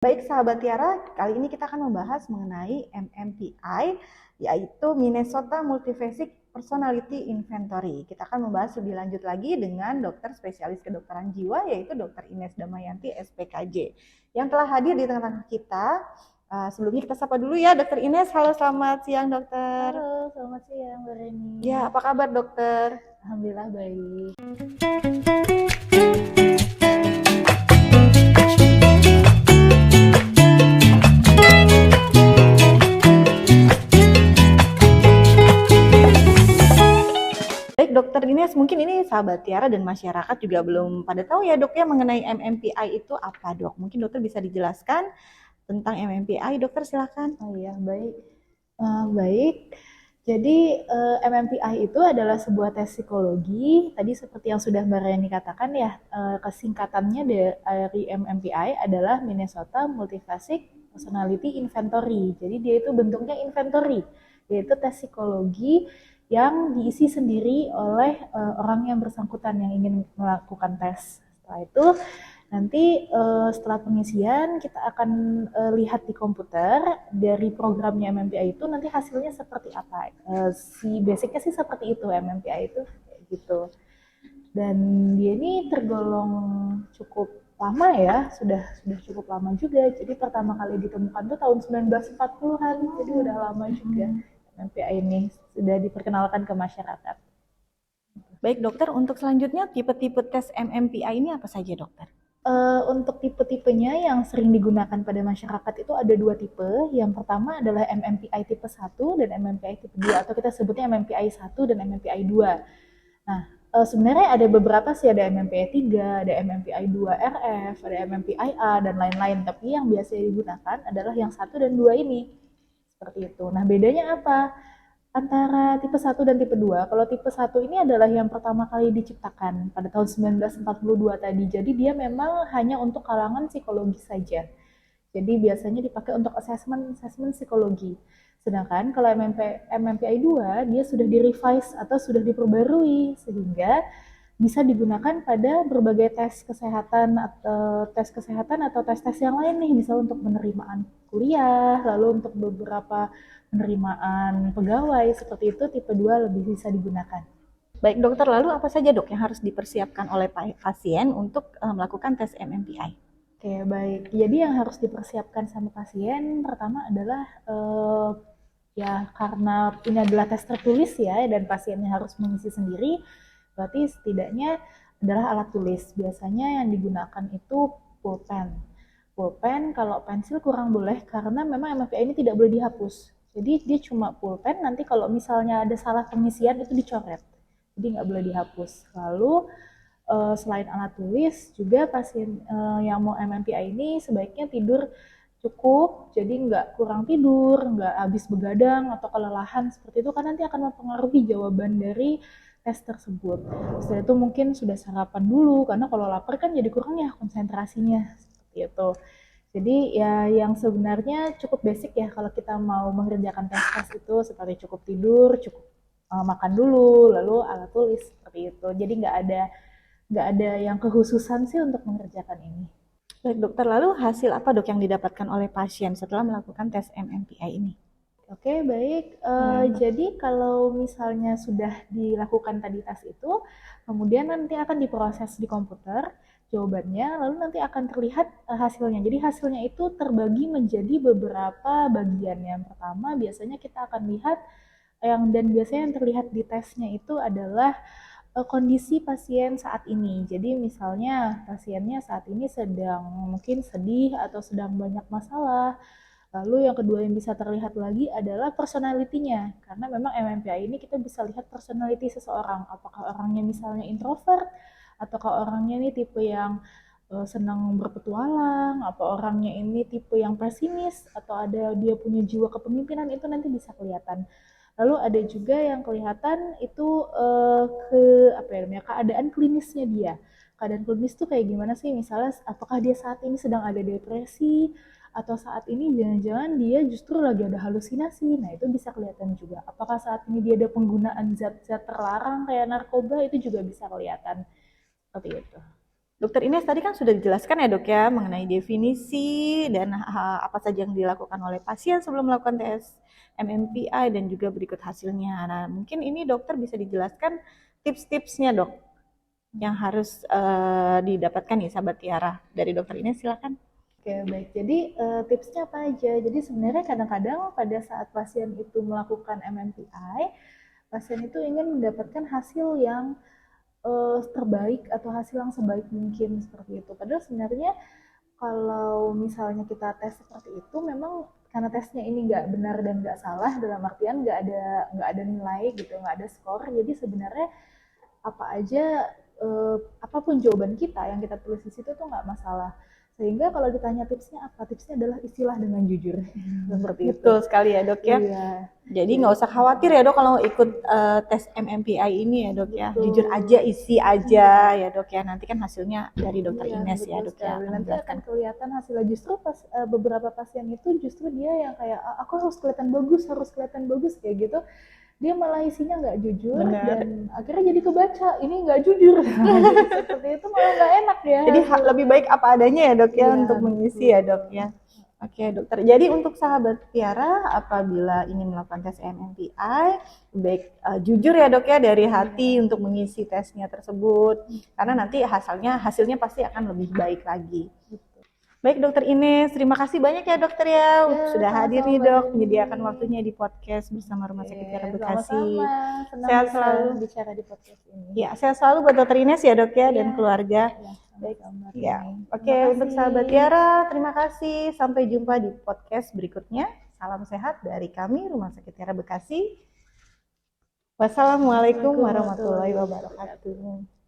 Baik sahabat Tiara, kali ini kita akan membahas mengenai MMPI, yaitu Minnesota Multiphasic Personality Inventory. Kita akan membahas lebih lanjut lagi dengan dokter spesialis kedokteran jiwa, yaitu Dr. Ines Damayanti, SPKJ, yang telah hadir di tengah-tengah kita. Sebelumnya kita sapa dulu ya, Dr. Ines. Halo, selamat siang, dokter. Halo, selamat siang, Mbak Reni. Ya, apa kabar, dokter? Alhamdulillah baik. Baik dokter Ines, mungkin ini sahabat Tiara dan masyarakat juga belum pada tahu ya dok ya mengenai MMPI itu apa dok? Mungkin dokter bisa dijelaskan tentang MMPI, dokter silakan. Oh iya, baik. Baik. Jadi MMPI itu adalah sebuah tes psikologi. Tadi seperti yang sudah Mbak Reni katakan ya, kesingkatannya dari MMPI adalah Minnesota Multiphasic Personality Inventory. Jadi dia itu bentuknya inventory, yaitu tes psikologi yang diisi sendiri oleh orang yang bersangkutan yang ingin melakukan tes. Setelah itu nanti setelah pengisian kita akan lihat di komputer dari programnya MMPI itu nanti hasilnya seperti apa. Si basicnya sih seperti itu MMPI itu kayak gitu. Dan dia ini tergolong cukup lama ya, sudah cukup lama juga. Jadi pertama kali ditemukan tuh tahun 1940-an, jadi udah lama juga. MMPI ini sudah diperkenalkan ke masyarakat. Baik dokter, untuk selanjutnya tipe-tipe tes MMPI ini apa saja dokter? Untuk tipe-tipenya yang sering digunakan pada masyarakat itu ada dua tipe. Yang pertama adalah MMPI tipe 1 dan MMPI tipe 2 atau kita sebutnya MMPI 1 dan MMPI 2. Nah, sebenarnya ada beberapa sih, ada MMPI 3, ada MMPI 2 RF, ada MMPI A dan lain-lain. Tapi yang biasa digunakan adalah yang 1 dan 2 ini. Seperti itu. Nah, bedanya apa? Antara tipe 1 dan tipe 2. Kalau tipe 1 ini adalah yang pertama kali diciptakan pada tahun 1942 tadi. Jadi dia memang hanya untuk kalangan psikologis saja. Jadi biasanya dipakai untuk assessment psikologi. Sedangkan kalau MMPI 2 dia sudah di-revise atau sudah diperbarui sehingga bisa digunakan pada berbagai tes tes yang lain nih, misal untuk penerimaan kuliah, lalu untuk beberapa penerimaan pegawai seperti itu tipe 2 lebih bisa digunakan. Baik dokter, lalu apa saja dok yang harus dipersiapkan oleh pasien untuk melakukan tes MMPI? Oke, baik. Jadi yang harus dipersiapkan sama pasien pertama adalah ya karena ini adalah tes tertulis ya dan pasiennya harus mengisi sendiri, berarti setidaknya adalah alat tulis. Biasanya yang digunakan itu pulpen. Pulpen kalau pensil kurang boleh karena memang MFPI ini tidak boleh dihapus. Jadi dia cuma pulpen, nanti kalau misalnya ada salah pengisian itu dicoret. Jadi nggak boleh dihapus. Lalu selain alat tulis juga pasien yang mau MMPI ini sebaiknya tidur cukup, jadi nggak kurang tidur, nggak habis begadang atau kelelahan seperti itu kan nanti akan mempengaruhi jawaban dari tes tersebut. Setelah itu mungkin sudah sarapan dulu karena kalau lapar kan jadi kurang ya konsentrasinya seperti itu. Jadi ya yang sebenarnya cukup basic ya kalau kita mau mengerjakan tes-tes itu seperti cukup tidur, cukup makan dulu, lalu alat tulis seperti itu. Jadi nggak ada yang kekhususan sih untuk mengerjakan ini. Baik dokter, lalu hasil apa dok yang didapatkan oleh pasien setelah melakukan tes MMPI ini? Oke, baik. Jadi kalau misalnya sudah dilakukan tadi tes itu, kemudian nanti akan diproses di komputer jawabannya, lalu nanti akan terlihat hasilnya. Jadi hasilnya itu terbagi menjadi beberapa bagian. Yang pertama biasanya kita akan lihat dan biasanya yang terlihat di tesnya itu adalah kondisi pasien saat ini. Jadi misalnya pasiennya saat ini sedang mungkin sedih atau sedang banyak masalah. Lalu yang kedua yang bisa terlihat lagi adalah personality-nya. Karena memang MMPI ini kita bisa lihat personality seseorang. Apakah orangnya misalnya introvert, ataukah orangnya ini tipe yang senang berpetualang, apa orangnya ini tipe yang pesimis, atau ada dia punya jiwa kepemimpinan, itu nanti bisa kelihatan. Lalu ada juga yang kelihatan itu ke apa ya namanya keadaan klinisnya dia. Keadaan klinis tuh kayak gimana sih? Misalnya apakah dia saat ini sedang ada depresi atau saat ini jangan-jangan dia justru lagi ada halusinasi. Nah, itu bisa kelihatan juga. Apakah saat ini dia ada penggunaan zat-zat terlarang kayak narkoba itu juga bisa kelihatan. Seperti itu. Dokter Ines tadi kan sudah dijelaskan ya dok ya mengenai definisi dan apa saja yang dilakukan oleh pasien sebelum melakukan tes MMPI dan juga berikut hasilnya. Nah mungkin ini dokter bisa dijelaskan tips-tipsnya dok yang harus didapatkan nih sahabat Tiara dari dokter Ines, silakan. Oke, baik. Jadi tipsnya apa aja? Jadi sebenarnya kadang-kadang pada saat pasien itu melakukan MMPI, pasien itu ingin mendapatkan hasil yang terbaik atau hasil yang sebaik mungkin seperti itu. Padahal sebenarnya kalau misalnya kita tes seperti itu, memang karena tesnya ini nggak benar dan nggak salah, dalam artian nggak ada nilai gitu, nggak ada skor. Jadi sebenarnya apa aja apapun jawaban kita yang kita tulis di situ tuh nggak masalah. Sehingga kalau ditanya tipsnya apa, tipsnya adalah istilah dengan jujur. Seperti itu. Betul sekali ya dok ya. Iya. Jadi nggak usah khawatir ya dok kalau ikut tes MMPI ini ya dok ya. Jujur aja, isi aja ya dok ya. Nanti kan hasilnya dari dokter Ines ya dok ya. Nanti akan kelihatan hasilnya. Justru pas beberapa pasien itu justru dia yang kayak aku harus kelihatan bagus kayak gitu. Dia malah isinya nggak jujur. Bener. Dan akhirnya jadi kebaca ini nggak jujur. Jadi seperti itu malah nggak enak ya. Jadi lebih baik apa adanya ya dok ya, untuk mengisi ya dok ya. Oke dokter, jadi untuk sahabat Tiara apabila ingin melakukan tes MMPI, baik jujur ya dok ya dari hati untuk mengisi tesnya tersebut, karena nanti hasilnya pasti akan lebih baik lagi. Baik dokter Ines, terima kasih banyak ya dokter ya, sudah hadir nih dok, menyediakan waktunya di podcast bersama Rumah Sakit Tiara Bekasi. Sehat selalu bicara di podcast ini. Ya, sehat selalu buat dokter Ines ya dok ya, dan keluarga. Baik, ya. Oke, untuk sahabat Tiara, terima kasih. Sampai jumpa di podcast berikutnya. Salam sehat dari kami Rumah Sakit Tiara Bekasi. Wassalamualaikum warahmatullahi wabarakatuh.